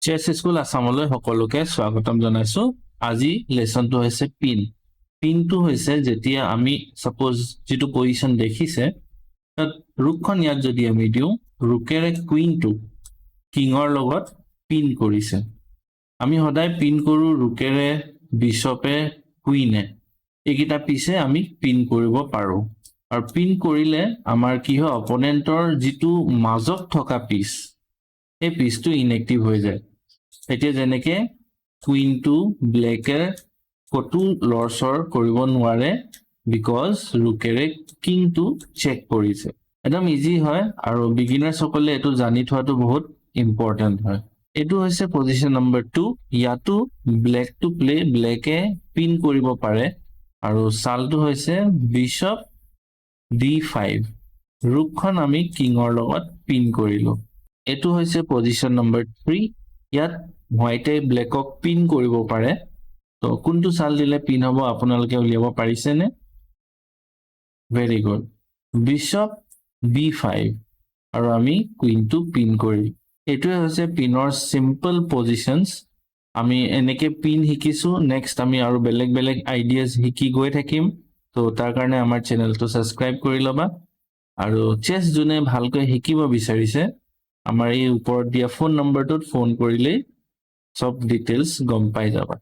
চেছ school আসামলৈ সকলোকে স্বাগতম জনাইছো। আজি লেসনটো হৈছে পিন। পিনটো হৈছে যেতিয়া আমি সাপোজ যেটো পজিশন দেখিছে তাত ৰুকখন ইয়াত যদি আমি দিও ৰুকেৰে কুইনটো কিঙৰ লগত পিন কৰিছে। আমি সদায় পিন কৰো ৰুকেৰে বিশপে কুইনে। এইকিটা পিছে আমি পিন কৰিব পাৰো। আৰু পিন কৰিলে আমাৰ কি হয় অপোনেন্টৰ যেটো মাজত থকা পিস এই পিসটো ইনএক্টিভ হৈ যায়। এতিয়া যেনেকে কুইনটো ব্লেকে কটো লৰছৰ কৰিব নোৱাৰে বিকজ ৰুকেৰে কিংটো চেক কৰিছে। একদম ইজি হয় আৰু বিগিনাৰ সকলে এটো জানি থোৱাটো বহুত ইম্পৰ্টেন্ট হয়। এটো হৈছে পজিশন নম্বৰ 2। ইয়াতো ব্লেক টু প্লে ব্লেকে পিন কৰিব পাৰে আৰু চালটো হৈছে বিশপ d5। ৰুকখন আমি কিঙৰ লগত পিন কৰিলো। এটো হৈছে পজিশন নম্বৰ 3। ইয়াত হোৱাইটে ব্লেকক পিন কৰিব পাৰে। তো কোনটো চাল দিলে পিন হ'ব আপোনালোকে উলিয়াব পাৰিছেনে? Very good. বিশপ b5 আৰু আমি কুইনটো পিন কৰিলো। এটোৱে হৈছে পিনৰ সিম্পল পজিশনস। আমি এনেকে পিন শিকিছো। নেক্সট আমি আৰু বেলেগ বেলেগ আইডিয়াজ শিকি গৈ থাকিম। তো তাৰ কাৰণে আমাৰ চেনেলটো সাবস্ক্ৰাইব কৰি লবা। আৰু চেছ জুনে ভালকৈ শিকিব বিচাৰিছে আমাৰ এই ওপৰত দিয়া ফোন নম্বৰটোত ফোন কৰিলে সব ডিটেইলস গম পাই যাবা।